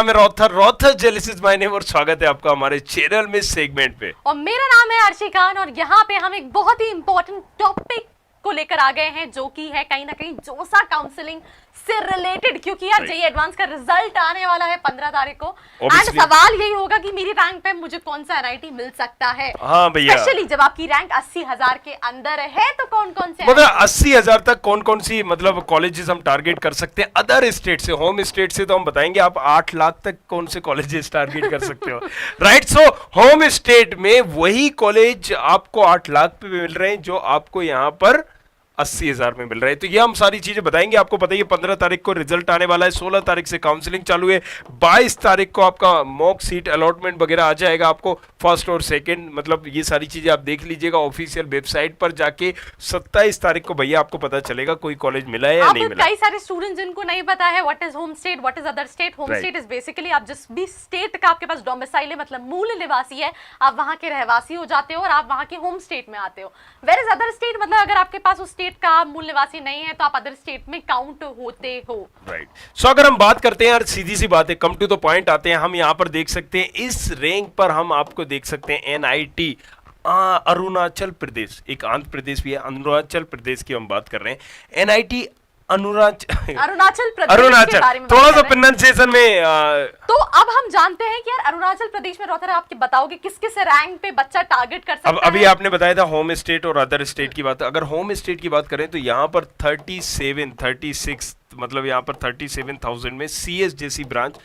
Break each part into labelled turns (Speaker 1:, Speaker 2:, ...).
Speaker 1: नाम है रॉथर, रॉथर जेलिसिस my name, और स्वागत है आपका हमारे चैनल में सेगमेंट पे।
Speaker 2: और मेरा नाम है अर्शी खान और यहाँ पे हम एक बहुत ही इंपॉर्टेंट टॉपिक को लेकर आ गए हैं, जो कि है कहीं ना कहीं जोसा काउंसलिंग से रिलेटेड, क्योंकि यार जेईई एडवांस का रिजल्ट आने वाला है 15 तारीख को। एंड सवाल यही होगा कि मेरी रैंक पे मुझे कौन सा एनआईटी मिल सकता है।
Speaker 1: हाँ भैया,
Speaker 2: स्पेशली जब आपकी रैंक 80,000 के अंदर है तो कौन कौन से
Speaker 1: मतलब 80,000 तक कौन कौन सी मतलब कॉलेजेस हम टारगेट कर सकते हैं अदर स्टेट से। होम स्टेट से तो हम बताएंगे, आप 8 लाख तक कौन से कॉलेजेस टारगेट कर सकते हो। राइट, सो होम स्टेट में वही कॉलेज आपको 8 लाख पे मिल रहे हैं जो आपको यहाँ पर 80,000 में मिल रहा है। तो ये हम सारी चीजें बताएंगे। आपको पता है 15 तारीख को रिजल्ट आने वाला है, 16 तारीख से काउंसलिंग चालू है, 22 तारीख को आपका मॉक सीट अलॉटमेंट वगैरह आ जाएगा आपको फर्स्ट और सेकंड, मतलब ये सारी चीजें आप देख लीजिएगा ऑफिशियल वेबसाइट पर जाके। 27 तारीख को भैया आपको पता चलेगा कोई कॉलेज मिला है या नहीं मिला।
Speaker 2: कई सारे स्टूडेंट्स जिनको नहीं पता है what is home state, what is other state. Home state is basically आप जिस भी स्टेट का आपके पास डोमिसाइल है, मतलब मूल निवासी है, आप वहां के रहवासी हो जाते हो और आप वहां के होम स्टेट में आते हो। वेयर इज अदर स्टेट, मतलब अगर आपके पास उस स्टेट का मूल निवासी नहीं है तो आप अदर स्टेट में काउंट होते हो।
Speaker 1: राइट, सो अगर हम बात करते हैं यार, सीधी सी बात है, कम टू द पॉइंट आते हैं। हम यहाँ पर देख सकते हैं इस रैंक पर हम आपको देख सकते हैं एनआईटी अरुणाचल प्रदेश, एक आंध्र प्रदेश भी है, अरुणाचल प्रदेश की हम बात कर रहे हैं। एनआईटी अरुणाचल
Speaker 2: प्रदेश,
Speaker 1: थोड़ा सा प्रोनाउंसिएशन में
Speaker 2: तो अब हम जानते हैं कि यार अरुणाचल प्रदेश में रॉथर आपके बताओगे किस किस रैंक पे बच्चा टारगेट कर सकता है।
Speaker 1: अभी आपने बताया था होम स्टेट और अदर स्टेट की बात। अगर होम स्टेट की बात करें तो यहाँ पर 36 मतलब यहाँ पर 37,000 में सीएस जैसी ब्रांच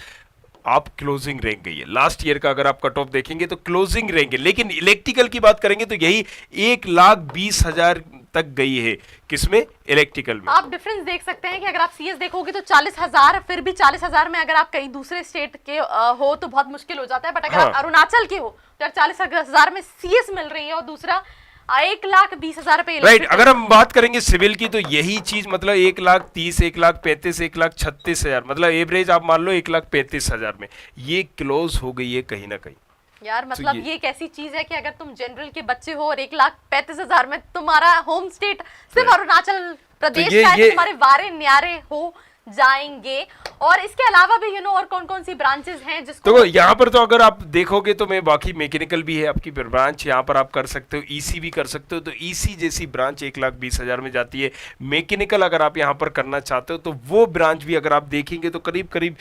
Speaker 1: आप क्लोजिंग रैंक गई है। लास्ट ईयर का अगर आप कट ऑफ देखेंगे तो क्लोजिंग रैंक है, लेकिन इलेक्ट्रिकल की बात करेंगे तो यही 1,20,000 तक गई है। किसमें? इलेक्ट्रिकल में।
Speaker 2: आप डिफरेंस देख सकते हैं कि अगर आप सीएस देखोगे तो 40,000, फिर भी 40,000 में अगर आप कहीं दूसरे स्टेट के हो तो बहुत मुश्किल हो जाता है, बट अगर आप अरुणाचल के हो तो 40,000 में सीएस मिल रही है और दूसरा 1,20,000 पे।
Speaker 1: राइट, अगर हम बात करेंगे सिविल की तो यही चीज मतलब 1,30,000, 1,35,000, 1,36,000, मतलब एवरेज आप मान लो 1,35,000 में ये क्लोज हो गई है कहीं ना कहीं।
Speaker 2: यार मतलब ये एक ऐसी चीज है कि अगर तुम जनरल के बच्चे हो और 1,35,000 में तुम्हारा होम स्टेट सिर्फ अरुणाचल प्रदेश का है, तुम्हारे वारे न्यारे हो जाएंगे। और इसके अलावा भी और कौन कौन सी ब्रांचेस हैं जिसको
Speaker 1: तो यहाँ पर तो अगर आप देखोगे तो मैं बाकी मैकेनिकल भी है आपकी ब्रांच, यहाँ पर आप कर सकते हो, ईसी भी कर सकते हो। तो ईसी जैसी ब्रांच 1,20,000 में जाती है। मैकेनिकल अगर आप यहाँ पर करना चाहते हो तो वो ब्रांच भी अगर आप देखेंगे तो करीब करीब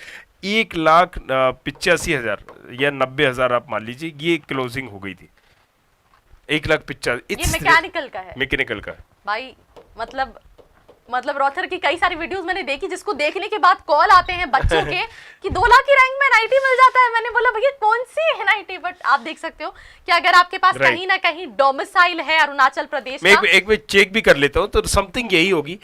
Speaker 1: 1,85,000 या 90,000 आप मान लीजिए ये क्लोजिंग हो गई थी। 1,85,000
Speaker 2: ये मैकेनिकल का है,
Speaker 1: मैकेनिकल का
Speaker 2: भाई। मतलब रॉथर की कई सारी वीडियोस मैंने देखी जिसको देखने के बाद कॉल आते हैं बच्चों के कि 2 लाख की रैंक में एनआईटी मिल जाता है। मैंने बोला भैया कौन सी एनआईटी, बट आप देख सकते हो कि अगर आपके पास कहीं ना कहीं डोमिसाइल है अरुणाचल प्रदेश
Speaker 1: में, एक बार चेक भी कर लेता हूँ तो समथिंग यही होगी,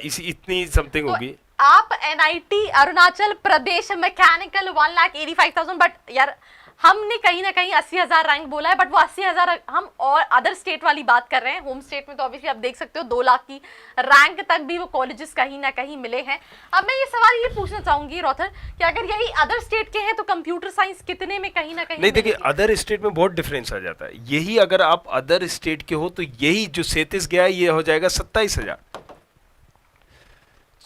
Speaker 1: इतनी समथिंग होगी।
Speaker 2: आप NIT Arunachal Pradesh mechanical 1,85,000, but यार हमने कहीं ना कहीं 80,000 रैंक बोला है, बट वो 80,000 हम और अदर स्टेट वाली बात कर रहे हैं। होम स्टेट में तो ऑब्वियसली आप देख सकते हो 2 लाख की रैंक तक भी वो कॉलेजेस कहीं ना कहीं मिले हैं। अब मैं ये सवाल ये पूछना चाहूंगी रॉथर कि अगर यही अदर स्टेट के हैं तो कंप्यूटर साइंस कितने में कहीं ना कहीं
Speaker 1: नहीं, देखिए अदर स्टेट में बहुत डिफरेंस आ जाता है। यही अगर आप अदर स्टेट के हो तो यही जो 37 गया है ये हो जाएगा 27,000।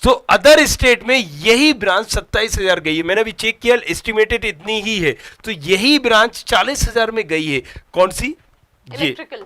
Speaker 1: तो अदर स्टेट में यही ब्रांच 27,000 गई है। मैंने अभी चेक किया, एस्टिमेटेड इतनी ही है। तो यही ब्रांच 40,000 में गई है। कौन सी?
Speaker 2: इलेक्ट्रिकल।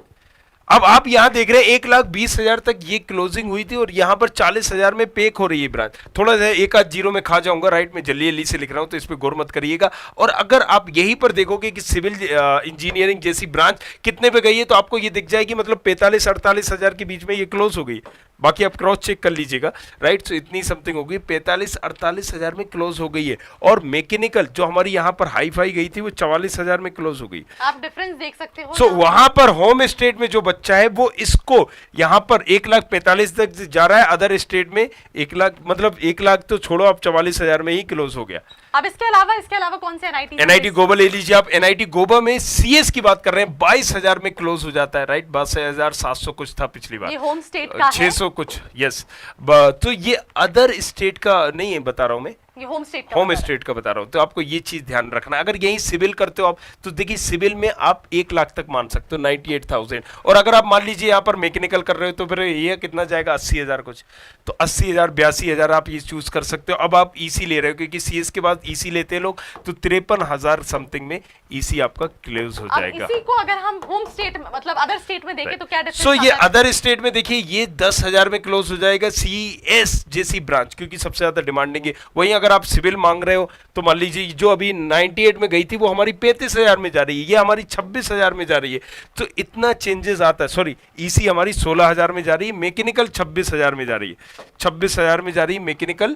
Speaker 1: अब आप यहां देख रहे हैं 1,20,000 तक ये क्लोजिंग हुई थी और यहां पर 40,000 में पेक हो रही है ब्रांच। थोड़ा सा एक आध जीरो में खा जाऊंगा, राइट, में जल्दी से लिख रहा हूं तो इस पे गौर मत करिएगा। और अगर आप यहीं पर देखोगे कि सिविल इंजीनियरिंग जैसी ब्रांच कितने पे गई है तो आपको ये दिख जाएगी, मतलब 45-48,000 के बीच में ये क्लोज हो गई। बाकी आप क्रॉस चेक कर लीजिएगा, राइट। सो इतनी समथिंग होगी, 45-48,000 में क्लोज हो गई है। और मैकेनिकल जो हमारी यहाँ पर हाई फाई गई थी वो 44,000 में क्लोज हो गई।
Speaker 2: आप डिफरेंस देख सकते हो।
Speaker 1: सो वहां पर होम स्टेट में जो बच्चा है वो इसको यहाँ पर 1,45,000 तक जा रहा है, अदर स्टेट में 1 लाख, मतलब 1 लाख तो छोड़ो, आप 44,000 में ही क्लोज हो गया।
Speaker 2: अब इसके अलावा कौन से
Speaker 1: एनआईटी गोवा ले लीजिए आप। एनआईटी गोवा में सीएस की बात कर रहे हैं, 22,000 में क्लोज हो जाता है, राइट। 22,700 कुछ था पिछली बार,
Speaker 2: ये होम स्टेट का
Speaker 1: 600 कुछ, यस। तो ये अदर स्टेट का नहीं है, बता रहा हूं मैं,
Speaker 2: ये होम स्टेट का
Speaker 1: होम
Speaker 2: बता रहे
Speaker 1: स्टेट का बता रहा हूँ, तो आपको ये चीज ध्यान रखना। अगर यही सिविल करते हो आप, तो देखिए सिविल में आप 1 लाख तक मान सकते हो, 98,000। और अगर आप मान लीजिए यहाँ पर मैकेनिकल कर रहे हो तो फिर ये कितना जाएगा, 80,000 कुछ। तो 80,000 82,000 आप ये चूज कर सकते हो। अब आप ईसी ले रहे हो, क्योंकि सीएस के बाद ईसी लेते हैं लोग, तो 53,000 समथिंग में ईसी आपका क्लोज हो
Speaker 2: अब
Speaker 1: जाएगा।
Speaker 2: इसी को अगर हम होम स्टेट मतलब अदर स्टेट में देखें तो क्या डिफरेंस
Speaker 1: सो ये अदर स्टेट में देखिए ये 10,000 में क्लोज हो जाएगा, सीएस जैसी ब्रांच, क्योंकि सबसे ज्यादा डिमांडिंग है। वहीं अगर आप सिविल मांग रहे हो तो मान लीजिए जो अभी 98 में गई थी वो हमारी 35,000 में जा रही है, ये हमारी 26,000 में जा रही है। तो इतना चेंजेस आता है। सॉरी, ईसी हमारी 16,000 में जा रही है, मैकेनिकल 26,000 में जा रही है, 26,000 में जा रही है मैकेनिकल,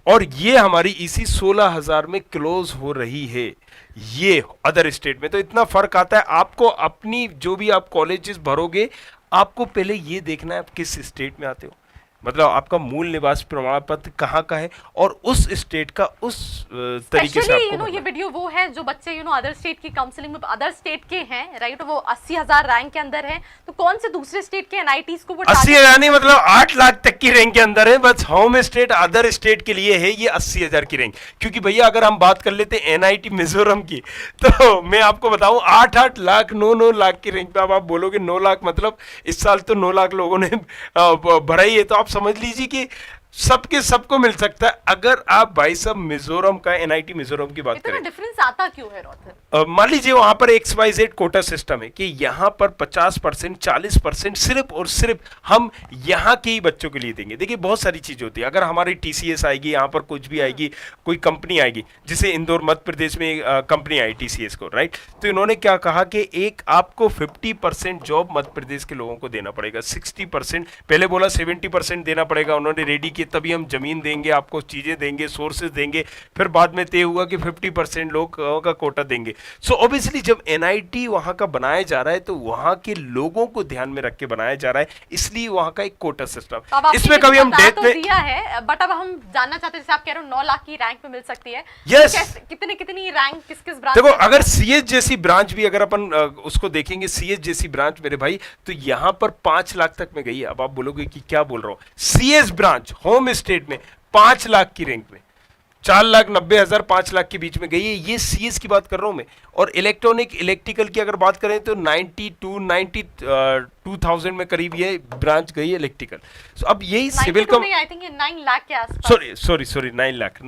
Speaker 1: और ये हमारी ईसी 16,000 में क्लोज हो रही है, ये अदर स्टेट में। तो इतना फर्क आता है। आपको अपनी जो भी आप कॉलेजेस भरोगे, आपको पहले ये देखना है आप किस स्टेट में आते हो, मतलब आपका मूल निवास प्रमाण पत्र कहाँ का है, और उस स्टेट का उस तरीके से आपको
Speaker 2: ये वीडियो वो है जो बच्चे अदर स्टेट की काउंसलिंग में अदर स्टेट के हैं, राइट, वो 80,000 रैंक के अंदर है, तो कौन से दूसरे स्टेट के एनआईटीज को वो
Speaker 1: 80,000 नहीं, मतलब 8 लाख तक की रैंक के अंदर है। बस होम स्टेट अदर स्टेट के लिए है ये 80,000 की रैंक। क्योंकि भैया अगर हम बात कर लेते हैं एनआईटी मिजोरम की, तो मैं आपको बताऊं 8-8 लाख 9-9 लाख की रैंक पे। अब आप बोलोगे 9 लाख मतलब इस साल तो 9 लाख लोगों ने भरा ही है, तो आप समझ लीजिए कि सबके सबको मिल सकता है। अगर आप भाई साहब मिजोरम का एनआईटी मिजोरम की बात
Speaker 2: इतना
Speaker 1: करें,
Speaker 2: डिफरेंस आता क्यों है रोहतक?
Speaker 1: मान लीजिए वहां पर XYZ कोटा सिस्टम है कि यहाँ पर 50% 40% सिर्फ और सिर्फ हम यहाँ के ही बच्चों के लिए देंगे। देखिए बहुत सारी चीज होती है। अगर हमारी TCS आएगी, यहाँ पर कुछ भी आएगी, कोई कंपनी आएगी, जैसे इंदौर मध्य प्रदेश में कंपनी आई TCS को, राइट, तो इन्होंने क्या कहा कि एक आपको 50% जॉब मध्य प्रदेश के लोगों को देना पड़ेगा, 60%, पहले बोला 70% देना पड़ेगा, उन्होंने रेडी किया, तभी हम जमीन देंगे आपको, चीजें देंगे, सोर्सेज देंगे। फिर बाद में तय हुआ कि 50% लोगों का कोटा देंगे। सो ऑब्वियसली जब एनआईटी वहां का बनाया जा रहा है तो वहां के लोगों को ध्यान में रख के बनाया जा रहा है, इसलिए वहां का एक कोटा सिस्टम। इसमें कभी हम डेथ में
Speaker 2: दिया है, बट अब हम जानना चाहते हैं, जैसे आप कह रहे हो 9 लाख की रैंक में मिल सकती है,
Speaker 1: यस,
Speaker 2: कितनी रैंक किस किस ब्रांच?
Speaker 1: देखो अगर सीएस जैसी ब्रांच भी अगर अपन उसको देखेंगे, सीएस जैसी ब्रांच मेरे भाई, तो यहां पर 5 लाख तक में गई है। अब आप बोलोगे कि क्या बोल रहा हूं, सीएस ब्रांच होम स्टेट में 5 लाख की रैंक में, 4,90,000 5 लाख के बीच में गई है। ये सीएस की बात कर रहा हूं मैं। और इलेक्ट्रॉनिक इलेक्ट्रिकल की अगर बात करें तो 92,000 में करीब ये ब्रांच गई है इलेक्ट्रिकल। so, अब यही सिविल का
Speaker 2: आई थिंक ये 9 लाख के आसपास।
Speaker 1: सॉरी 9 लाख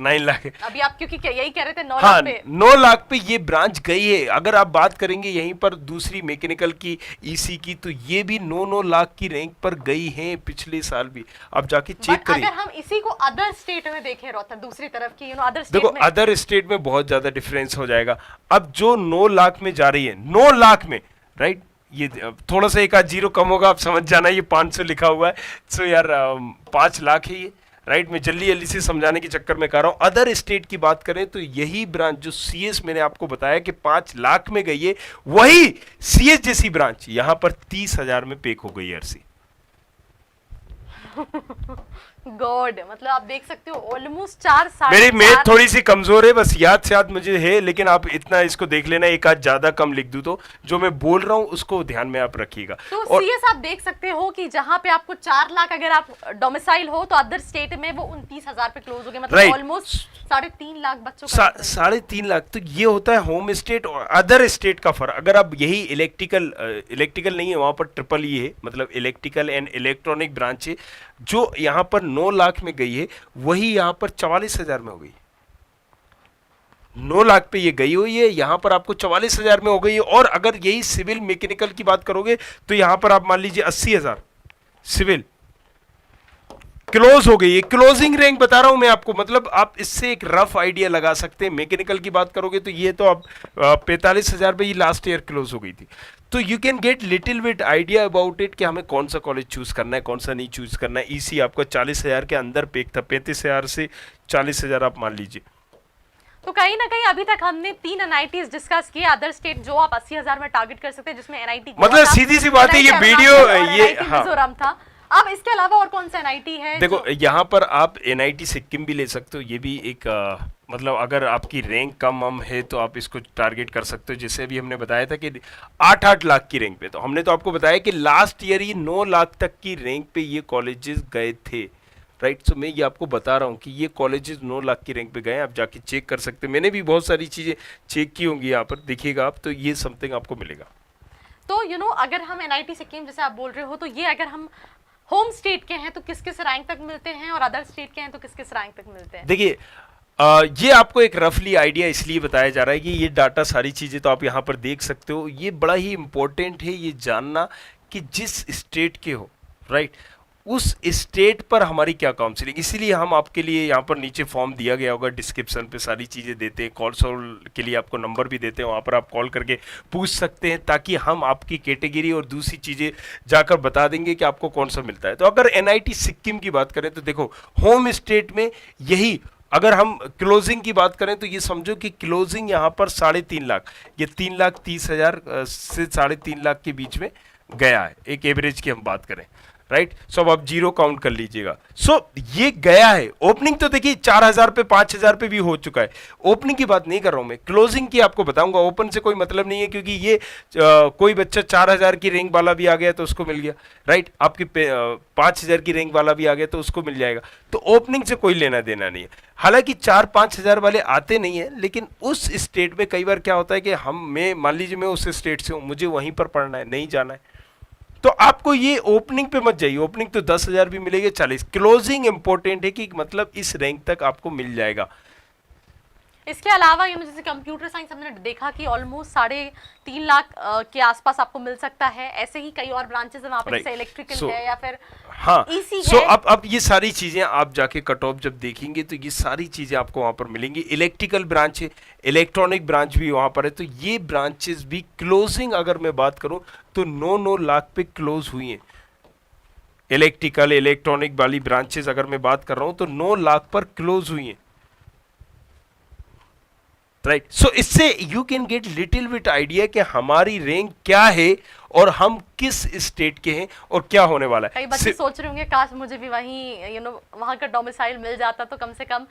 Speaker 2: अभी आप क्योंकि यही कह रहे थे 9
Speaker 1: हाँ,
Speaker 2: लाख पे
Speaker 1: 9 लाख पे ये ब्रांच गई है। अगर आप बात करेंगे यहीं पर दूसरी मैकेनिकल की ईसी की, तो ये भी 9-9 लाख की रैंक पर गई है पिछले साल भी। आप जाके चेक करिए।
Speaker 2: अगर हम इसी को अदर स्टेट में देखें रोहतक, दूसरी तरफ की अदर स्टेट
Speaker 1: देखो
Speaker 2: में,
Speaker 1: अदर स्टेट में बहुत ज्यादा डिफरेंस हो जाएगा। अब जो 9 लाख में जा रही है, 9 लाख में, राइट, ये थोड़ा सा एक आध जीरो कम होगा, आप समझ जाना, ये 500 लिखा हुआ है। सो यार 5 लाख है ये, राइट। मैं जल्दी जल्दी से समझाने के चक्कर में कह रहा हूं। अदर स्टेट की बात करें तो यही ब्रांच जो सीएस मैंने आपको बताया कि 5 लाख में गई है, वही सीएस जैसी ब्रांच यहां पर 30,000 में पेक हो गई है अर्सी।
Speaker 2: गॉड, मतलब आप देख सकते हो ऑलमोस्ट 4 साल।
Speaker 1: मेरी मैथ थोड़ी सी कमजोर है, बस याद से याद मुझे है, लेकिन आप इतना इसको देख लेना, एक आध ज्यादा कम लिख दूं तो जो मैं बोल रहा हूं उसको ध्यान में आप रखिएगा।
Speaker 2: तो सीएस आप देख सकते हो कि जहां पे आपको 4 लाख अगर आप डोमिसाइल हो, तो अदर स्टेट में वो 29,000 पे क्लोज हो गए, मतलब ऑलमोस्ट 3.5 लाख बच्चों का
Speaker 1: 3.5 लाख। तो ये होता है होम स्टेट और अदर स्टेट का फर्क। अगर आप यही इलेक्ट्रिकल नहीं है, वहां पर ट्रिपल ई है, मतलब इलेक्ट्रिकल एंड इलेक्ट्रॉनिक ब्रांच है, जो यहां पर 9 लाख में गई है, वही यहां पर 44,000 में हो गई। 9 लाख पे ये गई हुई है, यहां पर आपको 44,000 में हो गई है। और अगर यही सिविल मैकेनिकल की बात करोगे तो यहां पर आप मान लीजिए 80,000 सिविल क्लोज हो गई है। क्लोजिंग रैंक बता रहा हूं मैं आपको, मतलब आप इससे एक रफ आइडिया लगा सकते हैं। मैकेनिकल की बात करोगे तो ये तो अब 45,000 पे ये लास्ट ईयर क्लोज हो गई थी। तो you can get little bit idea about it कि हमें कौन सा कॉलेज चूज करना है, कौन सा नहीं चूज करना है। ईसी आपका 40,000 के अंदर पेक था, 35,000 से 40,000 आप मान लीजिए।
Speaker 2: तो कहीं ना कहीं अभी तक हमने 3 एनआईटीज डिस्कस किए अदर स्टेट जो आप 80,000 में टारगेट कर सकते हैं, जिसमें एनआईटी
Speaker 1: मतलब सीधी सी बात है, ये वीडियो ये
Speaker 2: मिजोरम था। अब इसके अलावा और कौन सा एनआईटी है?
Speaker 1: देखो यहाँ पर आप एनआईटी सिक्किम भी ले सकते हो। ये भी एक मतलब अगर आपकी रैंक कम है तो आप इसको टारगेट कर सकते हो। जैसे अभी हमने बताया था कि 8-8 लाख की रैंक पे, तो हमने तो आपको बताया कि लास्ट ईयर ही 9 लाख तक की रैंक पे ये कॉलेजेस गए थे, राइट। सो मैं ये आपको बता रहा हूँ कि ये कॉलेजेस 9 लाख की रैंक पे गए हैं, आप जाके चेक कर सकते हैं। मैंने भी बहुत सारी चीज़ें चेक की होंगी यहाँ पर, देखिएगा आप, तो ये समथिंग आपको मिलेगा।
Speaker 2: तो अगर हम एनआईटी सिक्किम जैसे आप बोल रहे हो, तो ये अगर हम होम स्टेट के हैं तो किस किस रैंक तक मिलते हैं, और अदर स्टेट के हैं तो किस किस रैंक तक मिलते हैं?
Speaker 1: देखिए ये आपको एक रफली आइडिया इसलिए बताया जा रहा है कि ये डाटा सारी चीज़ें तो आप यहाँ पर देख सकते हो। ये बड़ा ही इम्पोर्टेंट है ये जानना कि जिस स्टेट के हो, राइट, उस स्टेट पर हमारी क्या काउंसलिंग, इसीलिए हम आपके लिए यहाँ पर नीचे फॉर्म दिया गया होगा, डिस्क्रिप्शन पे सारी चीज़ें देते हैं, कॉल सॉल के लिए आपको नंबर भी देते हैं, वहाँ पर आप कॉल करके पूछ सकते हैं, ताकि हम आपकी कैटेगरी और दूसरी चीज़ें जाकर बता देंगे कि आपको कौन सा मिलता है। तो अगर एनआईटी सिक्किम की बात करें तो देखो, होम स्टेट में यही, अगर हम क्लोजिंग की बात करें तो ये समझो कि क्लोजिंग यहाँ पर 3.5 लाख, ये 3,30,000 से 3.5 लाख के बीच में गया है, एक एवरेज की हम बात करें, राइट। सो अब आप जीरो काउंट कर लीजिएगा। सो ये गया है। ओपनिंग तो देखिए 4,000 पे 5,000 पे भी हो चुका है। ओपनिंग की बात नहीं कर रहा हूं मैं, क्लोजिंग की आपको बताऊंगा। ओपन से कोई मतलब नहीं है, क्योंकि ये कोई बच्चा 4,000 की रैंक वाला भी आ गया तो उसको मिल गया, राइट। आपकी 5,000 की रैंक वाला भी आ गया तो उसको मिल जाएगा। तो ओपनिंग से कोई लेना देना नहीं है। हालांकि 4-5 हज़ार वाले आते नहीं है, लेकिन उस स्टेट में कई बार क्या होता है कि मैं मान लीजिए मैं उस स्टेट से हूँ, मुझे वहीं पर पढ़ना है, नहीं जाना है, तो आपको ये ओपनिंग पे मत जाइए। ओपनिंग तो 10,000 भी मिलेगा, 40। क्लोजिंग इंपॉर्टेंट है कि मतलब इस रैंक तक आपको मिल जाएगा।
Speaker 2: इसके अलावा जैसे कंप्यूटर साइंस हमने देखा कि ऑलमोस्ट 3.5 लाख के आसपास आपको मिल सकता है। ऐसे ही कई और ब्रांचेस है वहाँ पे, जैसे इलेक्ट्रिकल है या फिर
Speaker 1: हाँ,
Speaker 2: ईसी
Speaker 1: है।
Speaker 2: अब
Speaker 1: ये सारी चीजें आप जाके कट ऑफ जब देखेंगे तो ये सारी चीजें आपको वहाँ पर मिलेंगी। इलेक्ट्रिकल ब्रांच है, इलेक्ट्रॉनिक ब्रांच भी वहाँ पर है, तो ये ब्रांचेस भी क्लोजिंग अगर मैं बात करूँ तो 9 लाख पे क्लोज हुई है। इलेक्ट्रिकल इलेक्ट्रॉनिक वाली ब्रांचेस अगर मैं बात कर रहा हूँ तो 9 लाख पर क्लोज हुई है, राइट। सो इससे you can get little bit idea कि हमारी रैंक क्या है और हम किस स्टेट के हैं और क्या होने वाला है।
Speaker 2: कई बच्चे सोच रहे होंगे काश मुझे भी वहीं वहां का डोमिसाइल मिल जाता तो कम से कम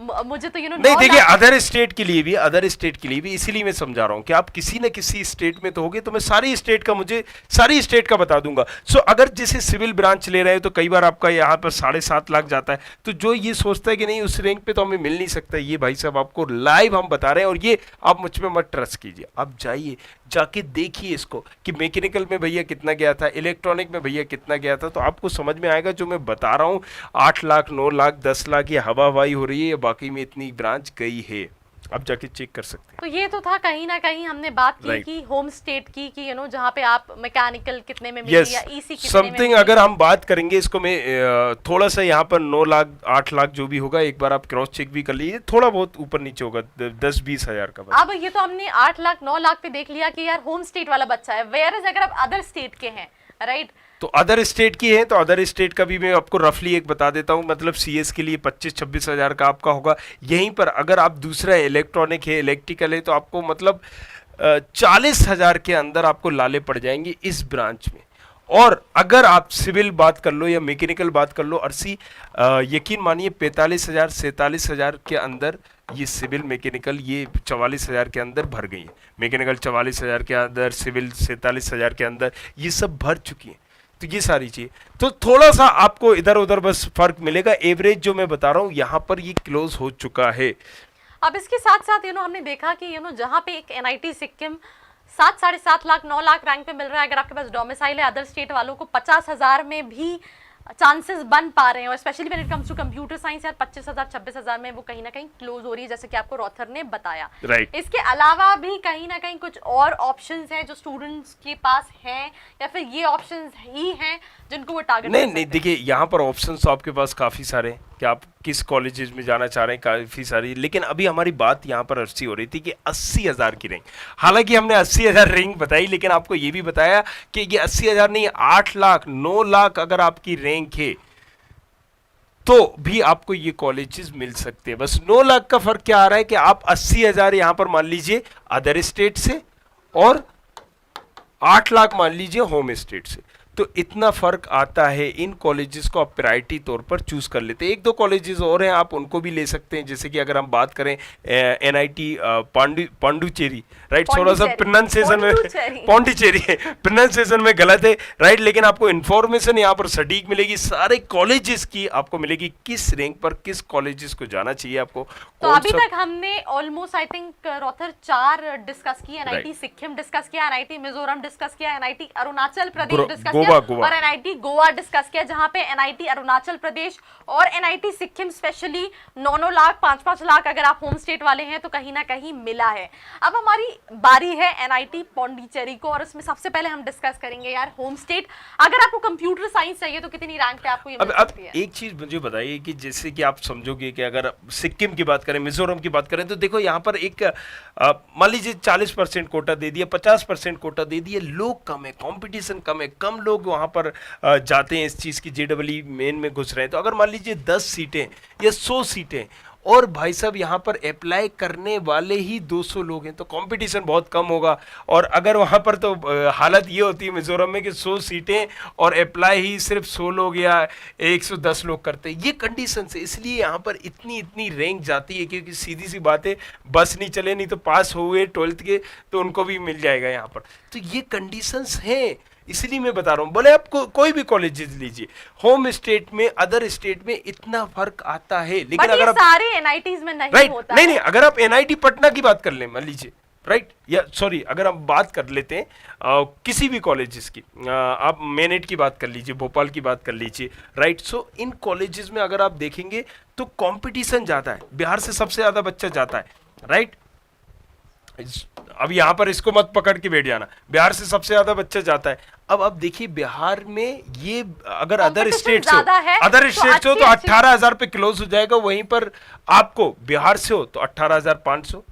Speaker 2: मुझे तो
Speaker 1: नहीं, देखिए अदर स्टेट के लिए भी इसीलिए मैं समझा रहा हूँ कि आप किसी न किसी स्टेट में तो होगे, तो मैं सारी स्टेट का बता दूंगा। सो अगर जैसे सिविल ब्रांच ले रहे हो तो कई बार आपका यहाँ पर 7.5 लाख जाता है, तो जो ये सोचता है कि नहीं उस रैंक पे तो हमें मिल नहीं सकता, ये भाई साहब आपको लाइव हम बता रहे हैं, और ये आप मुझ पर मत ट्रस्ट कीजिए। आप जाइए जाके देखिए इसको कि मैकेनिकल में भैया कितना गया था, इलेक्ट्रॉनिक में भैया कितना गया था, तो आपको समझ में आएगा। जो मैं बता रहा हूँ 8 लाख 9 लाख 10 लाख ये हवा हवाई हो रही है, बाकी में इतनी ब्रांच गई है, आप जाके चेक कर सकते हैं।
Speaker 2: तो ये तो था कहीं ना कहीं हमने बात की कि होम स्टेट की कि जहाँ पे आप मैकेनिकल कितने में मिली या ईसी कितने में मिली।
Speaker 1: अगर हम बात करेंगे इसको, मैं थोड़ा सा यहाँ पर 9 लाख 8 लाख जो भी होगा एक बार आप क्रॉस चेक भी कर लीजिए, थोड़ा बहुत ऊपर नीचे होगा 10-20 हज़ार का।
Speaker 2: अब ये तो हमने 8 लाख 9 लाख पे देख लिया कि यार होम स्टेट वाला बच्चा है, वेयर इज अगर आप अदर स्टेट के हैं, राइट,
Speaker 1: तो अदर स्टेट की है तो अदर स्टेट का भी मैं आपको रफली एक बता देता हूं। मतलब सीएस के लिए 25-26 हज़ार का आपका होगा। यहीं पर अगर आप दूसरा इलेक्ट्रॉनिक है इलेक्ट्रिकल है तो आपको मतलब 40 हज़ार के अंदर आपको लाले पड़ जाएंगे इस ब्रांच में। और अगर आप सिविल बात कर लो या मैकेनिकल बात कर लो, अर्सी यकीन मानिए 45 हज़ार 47 हज़ार के अंदर ये सिविल मैकेनिकल ये 44 हज़ार के अंदर भर गई है। मैकेनिकल 44 हज़ार के अंदर, सिविल 47 हज़ार के अंदर, ये सब भर चुकी हैं। तो ये सारी चीज़, तो थोड़ा सा आपको इधर उधर बस फर्क मिलेगा। एवरेज जो मैं बता रहा हूँ यहाँ पर ये क्लोज हो चुका है।
Speaker 2: अब इसके साथ साथ हमने देखा कि जहाँ पे एक एनआईटी सिक्किम 7-7.5 लाख 9 लाख रैंक पे मिल रहा है, अगर आपके पास डोमिसाइल है अदर स्टेट वालों को 50,000 में भी चांसेस बन पा रहे हैं, और specially when it comes to computer science यार 25,000 26,000 में वो कहीं ना कहीं क्लोज हो रही है, जैसे कि आपको रॉथर ने बताया।
Speaker 1: राइट।
Speaker 2: इसके अलावा भी कहीं ना कहीं कुछ और ऑप्शंस हैं जो स्टूडेंट्स के पास हैं, या फिर ये ऑप्शंस ही हैं जिनको वो टारगेट
Speaker 1: नहीं, देखिए यहाँ पर ऑप्शंस तो आपके पास काफ़ी सारे हैं कि आप किस कॉलेजेस में जाना चाह रहे हैं, काफ़ी सारी। लेकिन अभी हमारी बात यहाँ पर अर्सी हो रही थी कि 80,000 की रैंक, हालांकि हमने 80,000 रैंक बताई, लेकिन आपको ये भी बताया कि ये 80,000 नहीं, 8 लाख 9 लाख अगर आपकी रैंक है तो भी आपको ये कॉलेजेस मिल सकते हैं। बस 9 लाख का फर्क क्या आ रहा है कि आप 80,000 यहाँ पर मान लीजिए अदर स्टेट से और 8 लाख मान लीजिए होम स्टेट से, तो इतना फर्क आता है। इन कॉलेजेस को आप प्रायोरिटी तौर पर चूज कर लेते हैं। एक दो कॉलेजेस और हैं, आप उनको भी ले सकते हैं, जैसे कि अगर हम बात करें एनआईटी पांडुचेरी, राइट, थोड़ा सा प्रोनाउंसिएशन में पौंडीचेरी है, प्रोनाउंसिएशन में गलत है, राइट, लेकिन आपको इन्फॉर्मेशन यहाँ पर सटीक मिलेगी सारे कॉलेजेस की, आपको मिलेगी किस रैंक पर किस कॉलेजेस को जाना चाहिए आपको।
Speaker 2: तो अभी तक हमने ऑलमोस्ट आई थिंक रॉथर 4 डिस्कस किया, एनआईटी सिक्किम डिस्कस किया, एनआईटी मिजोरम डिस्कस किया, एनआईटी अरुणाचल प्रदेश डिस्कस किया और एनआईटी गोवा डिस्कस किया, जहां पे एनआईटी अरुणाचल प्रदेश और एनआईटी सिक्किम स्पेशली 9-9 लाख 5-5 लाख अगर आप होम स्टेट वाले हैं तो कहीं ना कहीं मिला है। अब हमारी बारी है एनआईटी पौंडीचेरी को, और इसमें सबसे पहले हम डिस्कस करेंगे यार होम स्टेट। अगर आपको कंप्यूटर साइंस चाहिए तो कितनी रैंक पे आपको ये मिल सकती है?
Speaker 1: एक चीज मुझे बताइए कि जैसे कि आप समझोगे कि अगर सिक्किम की बात करें, मिजोरम की बात करें, तो देखो यहाँ पर एक मान लीजिए 40% कोटा दे दिया, 50% कोटा दे दिया, लोग कम है, कंपटीशन कम है, कम लोग वहाँ पर जाते हैं इस चीज़ की, जेडब्ल्यू मेन में घुस रहे हैं। तो अगर मान लीजिए 10 सीटें या 100 सीटें और भाई साहब यहाँ पर अप्लाई करने वाले ही 200 लोग हैं, तो कंपटीशन बहुत कम होगा। और अगर वहाँ पर तो हालत ये होती है मिजोरम में कि 100 सीटें और अप्लाई ही सिर्फ 100 लोग या 110 लोग करते हैं, ये कंडीशन से, इसलिए यहाँ पर इतनी रैंक जाती है, क्योंकि सीधी सी बात है, बस नहीं चले, नहीं तो पास हुए 12th के तो उनको भी मिल जाएगा यहाँ पर। तो ये कंडीशंस हैं, इसलिए मैं बता रहा हूँ। बोले आप कोई भी कॉलेजेस लीजिए, होम स्टेट में अदर स्टेट में इतना फर्क आता है, लेकिन अगर आप
Speaker 2: सारे एनआईटीज में नहीं होता
Speaker 1: नहीं, अगर आप एनआईटी पटना की बात कर लें मान लीजिए, राइट, या सॉरी अगर हम बात कर लेते हैं किसी भी कॉलेजेस की, आप मेनेट की बात कर लीजिए, भोपाल की बात कर लीजिए, राइट। सो इन कॉलेजेस में अगर आप देखेंगे तो कंपटीशन ज़्यादा है, बिहार से सबसे ज़्यादा बच्चा जाता है, राइट। अब यहाँ पर इसको मत पकड़ के बैठ जाना, बिहार से सबसे ज्यादा बच्चा जाता है। अब आप देखिए बिहार में ये अगर अदर स्टेट से हो तो 18,000 पे क्लोज हो जाएगा, वहीं पर आपको बिहार से हो तो 18,500,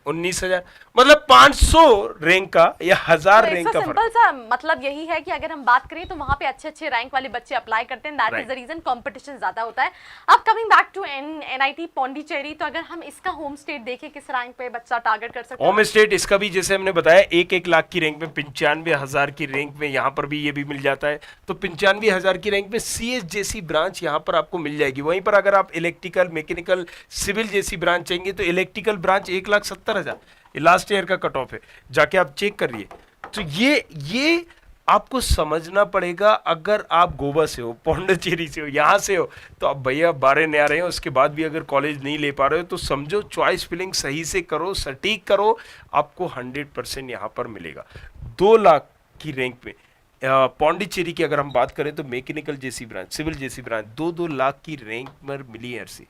Speaker 1: 19,000, मतलब 500 रैंक का या 1000 रैंक का
Speaker 2: सिंपल सा मतलब यही है कि अगर हम बात करें तो वहां पे अच्छे रैंक वाले बच्चे अप्लाई करते हैं, that is the reason competition ज्यादा होता है। अब coming back to NIT Pondicherry, तो अगर हम इसका होम स्टेट देखें किस रैंक पे बच्चा टारगेट कर सकता है?
Speaker 1: होम स्टेट इसका भी जैसे हमने बताया 1-1 लाख की रैंक में, 95,000 की रैंक में यहाँ पर भी ये भी मिल जाता है। तो 95,000 की रैंक में सीएस जैसी ब्रांच यहाँ पर आपको मिल जाएगी। वहीं पर अगर आप इलेक्ट्रिकल, मैकेनिकल, सिविल जैसी ब्रांच चाहिए तो इलेक्ट्रिकल ब्रांच 1,70,000 लास्ट ईयर का कट ऑफ है, जाके आप चेक करिए। तो ये आपको समझना पड़ेगा। अगर आप गोवा से हो, पौंडीचेरी से हो, यहाँ से हो, तो आप भैया 12 नया रहे हो, उसके बाद भी अगर कॉलेज नहीं ले पा रहे हो तो समझो चॉइस फिलिंग सही से करो, सटीक करो, आपको 100% यहाँ पर मिलेगा। 2 लाख की रैंक में पौंडीचेरी की अगर हम बात करें तो मैकेनिकल जैसी ब्रांच, सिविल जैसी ब्रांच 2-2 लाख की रैंक पर मिली है RC।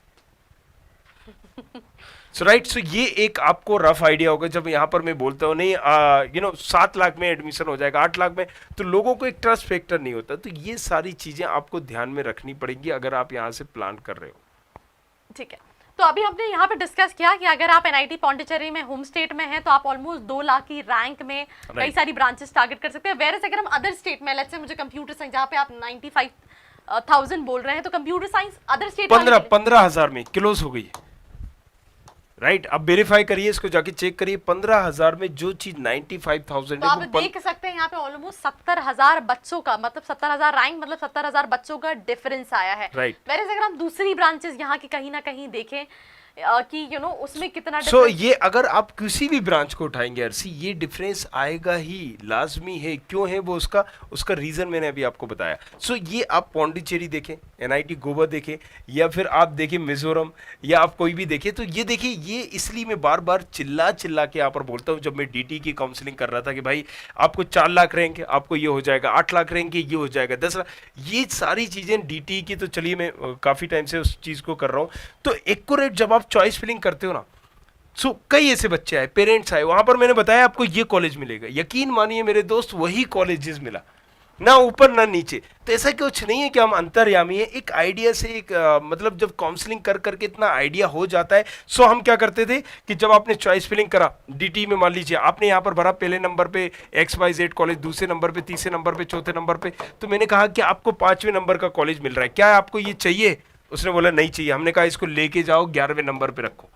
Speaker 1: सो राइट, सो ये एक आपको रफ आइडिया होगा। जब यहाँ पर मैं बोलता हूँ नहीं 7 लाख में एडमिशन हो जाएगा, 8 लाख में, तो लोगों को एक ट्रस्ट फैक्टर नहीं होता। तो ये सारी चीजें आपको ध्यान में रखनी पड़ेंगी अगर आप यहाँ से प्लान कर रहे हो।
Speaker 2: ठीक है, तो अभी हमने यहाँ पे डिस्कस किया कि अगर आप एनआईटी पौंडीचेरी में होम स्टेट में हैं तो आप ऑलमोस्ट 2 लाख की रैंक में कई सारी ब्रांचेस टारगेट कर सकते हैं। वेरएस अगर हम अदर स्टेट में, लेट्स से मुझे कंप्यूटर साइंस जहाँ पे आप 95,000 बोल रहे हैं, तो कंप्यूटर साइंस अदर स्टेट
Speaker 1: 15,000 में क्लोज हो गई, राइट। अब वेरीफाई करिए, इसको जाके चेक करिए, 15,000 में जो चीज 95,000
Speaker 2: तो आप देख सकते हैं यहाँ पे ऑलमोस्ट 70,000 बच्चों का, मतलब 70,000 रैंक मतलब 70,000 बच्चों का डिफरेंस आया है,
Speaker 1: राइट।
Speaker 2: वेरएस अगर हम दूसरी ब्रांचेस यहाँ की कहीं ना कहीं देखें कि उसमें कितना
Speaker 1: सो ये अगर आप किसी भी ब्रांच को उठाएंगे RC, ये डिफरेंस आएगा ही, लाजमी है। क्यों है वो, उसका रीजन मैंने अभी आपको बताया। सो ये आप पौंडीचेरी देखें, एनआईटी गोवा देखें, या फिर आप देखें मिजोरम, या आप कोई भी देखें, तो ये देखिए, ये इसलिए मैं बार बार चिल्ला के यहाँ पर बोलता हूँ। जब मैं DT की काउंसलिंग कर रहा था कि भाई आपको 4 लाख रैंक है, आपको ये हो जाएगा, 8 लाख रैंक है, ये हो जाएगा, 10 लाख, ये सारी चीजें DT की, तो चलिए मैं काफी टाइम से उस चीज को कर रहा हूँ। तो एक्यूरेट जब आप चॉइस फिलिंग करते हो ना, सो कई ऐसे बच्चे आए, पेरेंट्स आए, वहां पर मैंने बताया आपको ये कॉलेज मिलेगा, यकीन मानिए मेरे दोस्त वही कॉलेजेस मिला, ना ऊपर ना नीचे। तो ऐसा कुछ नहीं है कि हम अंतर्यामी है, एक आइडिया से एक मतलब जब काउंसलिंग कर करके इतना आइडिया हो जाता है। सो हम क्या करते थे कि जब आपने चॉइस फिलिंग करा DT में, मान लीजिए आपने यहाँ पर भरा पहले नंबर पे XYZ कॉलेज, दूसरे नंबर पे, तीसरे नंबर पे, चौथे नंबर पे, तो मैंने कहा कि आपको 5वें नंबर का कॉलेज मिल रहा है, क्या आपको ये चाहिए? उसने बोला नहीं चाहिए। हमने कहा इसको लेके जाओ 11वें नंबर पे रखो।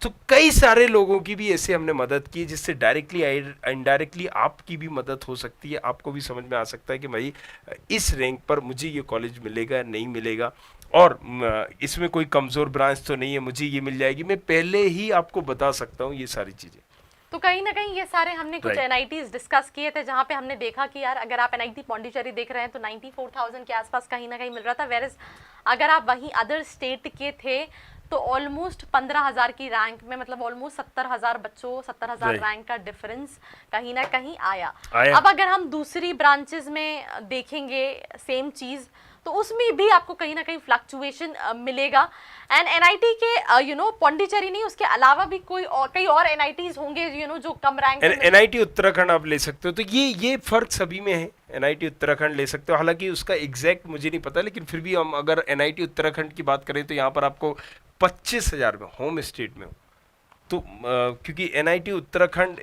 Speaker 1: तो कई सारे लोगों की भी ऐसे हमने मदद की जिससे डायरेक्टली इनडायरेक्टली आपकी भी मदद हो सकती है। आपको भी समझ में आ सकता है कि भाई इस रैंक पर मुझे ये कॉलेज मिलेगा नहीं मिलेगा, और इसमें कोई कमज़ोर ब्रांच तो नहीं है, मुझे ये मिल जाएगी। मैं पहले ही आपको बता सकता हूँ ये सारी चीज़ें।
Speaker 2: तो कहीं ना कहीं ये सारे हमने कुछ एनआईटीज डिस्कस किए थे जहां पे हमने देखा कि यार अगर आप एनआईटी पौंडीचेरी देख रहे हैं तो 94,000 के आसपास कहीं ना कहीं मिल रहा था, वेरस अगर आप वहीं अदर स्टेट के थे तो ऑलमोस्ट 15,000 की रैंक में, मतलब ऑलमोस्ट 70,000 बच्चों 70,000 रैंक का डिफरेंस कहीं ना कहीं आया। अब अगर हम दूसरी ब्रांचेस में देखेंगे सेम चीज तो उसमें भी आपको कहीं ना कहीं फ्लक्चुएशन मिलेगा। एंड एनआईटी के पौंडीचेरी नहीं, उसके अलावा भी कई और एनआईटीज होंगे जो कम रैंक।
Speaker 1: एनआईटी उत्तराखंड आप ले सकते हो, तो ये फर्क सभी में है। एनआईटी उत्तराखंड ले सकते हो, हालांकि उसका एग्जैक्ट मुझे नहीं पता, लेकिन फिर भी हम अगर एनआईटी उत्तराखंड की बात करें तो यहाँ पर आपको 25,000 में होम स्टेट में हो। तो क्योंकि एनआईटी उत्तराखंड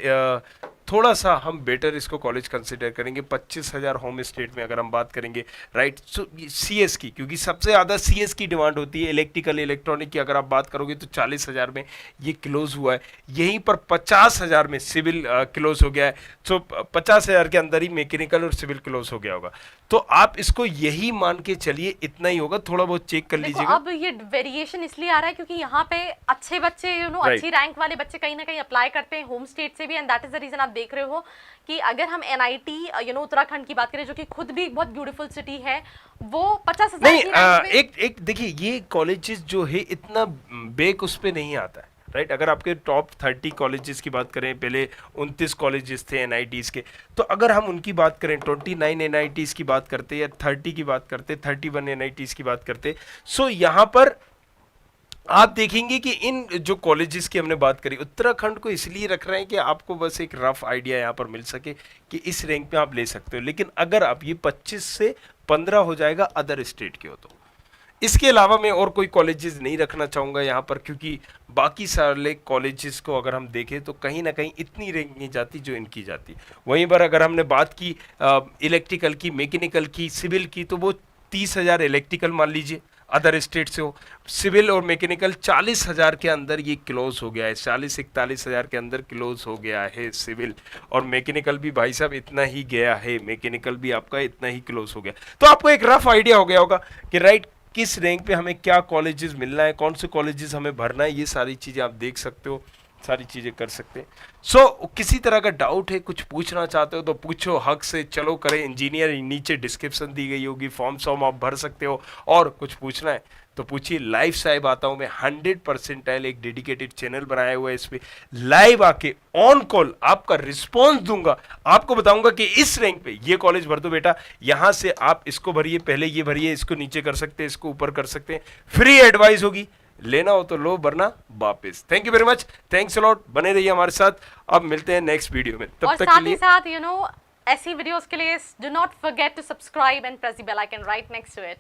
Speaker 1: थोड़ा सा हम बेटर इसको कॉलेज कंसिडर करेंगे। 25,000 होम स्टेट में अगर हम बात करेंगे, राइट। सो सीएस की, क्योंकि सबसे ज़्यादा सीएस की डिमांड होती है। इलेक्ट्रिकल इलेक्ट्रॉनिक की अगर आप बात करोगे तो 40,000 में ये क्लोज हुआ है। यहीं पर 50,000 में सिविल क्लोज हो गया है। सो 50,000 के अंदर ही मैकेनिकल और सिविल क्लोज हो गया होगा। तो आप इसको यही मान के चलिए इतना ही होगा, थोड़ा बहुत चेक कर लीजिएगा।
Speaker 2: अब ये वेरिएशन इसलिए आ रहा है क्योंकि यहाँ पे अच्छे बच्चे अच्छी रैंक वाले बच्चे कहीं ना कहीं अप्लाई करते हैं होम स्टेट से भी, and that is the reason आप देख रहे हो कि अगर हम एनआईटी उत्तराखंड की बात करें जो कि खुद भी बहुत ब्यूटीफुल सिटी है, वो 50,000
Speaker 1: नहीं, एक देखिए ये कॉलेजेस जो है इतना बेक उस पे नहीं आता है, राइट। अगर आपके टॉप 30 कॉलेजेस की बात करें, पहले 29 कॉलेजेस थे एनआईटीज के, तो अगर हम उनकी बात करें 29 एनआईटीज की बात करते या 30 की बात करते, 31 एनआईटीज की बात करते, सो यहाँ पर आप देखेंगे कि इन जो कॉलेजेस की हमने बात करी उत्तराखंड को इसलिए रख रहे हैं कि आपको बस एक रफ आइडिया यहाँ पर मिल सके कि इस रैंक पे आप ले सकते हो। लेकिन अगर आप ये 25 से 15 हो जाएगा अदर स्टेट के हो तो इसके अलावा मैं और कोई कॉलेजेस नहीं रखना चाहूँगा यहाँ पर, क्योंकि बाकी सारे कॉलेजेस को अगर हम देखें तो कहीं ना कहीं इतनी रैंक नहीं जाती जो इनकी जाती। वहीं पर अगर हमने बात की इलेक्ट्रिकल की, मैकेनिकल की, सिविल की, तो वो 30,000 इलेक्ट्रिकल मान लीजिए अदर स्टेट से हो। सिविल और मैकेनिकल 40,000 के अंदर ये क्लोज हो गया है, 40-41,000 के अंदर क्लोज हो गया है सिविल, और मैकेनिकल भी भाई साहब इतना ही गया है, मैकेनिकल भी आपका इतना ही क्लोज हो गया। तो आपको एक रफ आइडिया हो गया होगा कि राइट किस रैंक पे हमें क्या कॉलेजेस मिलना है, कौन से कॉलेजेस हमें भरना है, ये सारी चीज़ें आप देख सकते हो, सारी चीज़ें कर सकते हैं। सो किसी तरह का डाउट है, कुछ पूछना चाहते हो तो पूछो हक से, चलो करें। इंजीनियर नीचे डिस्क्रिप्शन दी गई होगी, फॉर्म आप भर सकते हो, और कुछ पूछना है तो पूछिए। लाइव साहिब आता हूँ मैं 100% एक डेडिकेटेड चैनल बनाया हुआ है, इस पर लाइव आके ऑन कॉल आपका रिस्पॉन्स दूंगा, आपको बताऊंगा कि इस रैंक पे ये कॉलेज भर दो बेटा, यहाँ से आप इसको भरिए, पहले ये भरिए, इसको नीचे कर सकते हैं, इसको ऊपर कर सकते हैं। फ्री एडवाइस होगी, लेना हो तो लो, वरना वापस। Thank you very much, thanks a lot, बने रहिए हमारे साथ। अब मिलते हैं नेक्स्ट वीडियो में, तब तक के लिए
Speaker 2: साथ ऐसी वीडियोस के लिए do not forget to subscribe and press the bell icon right next to it.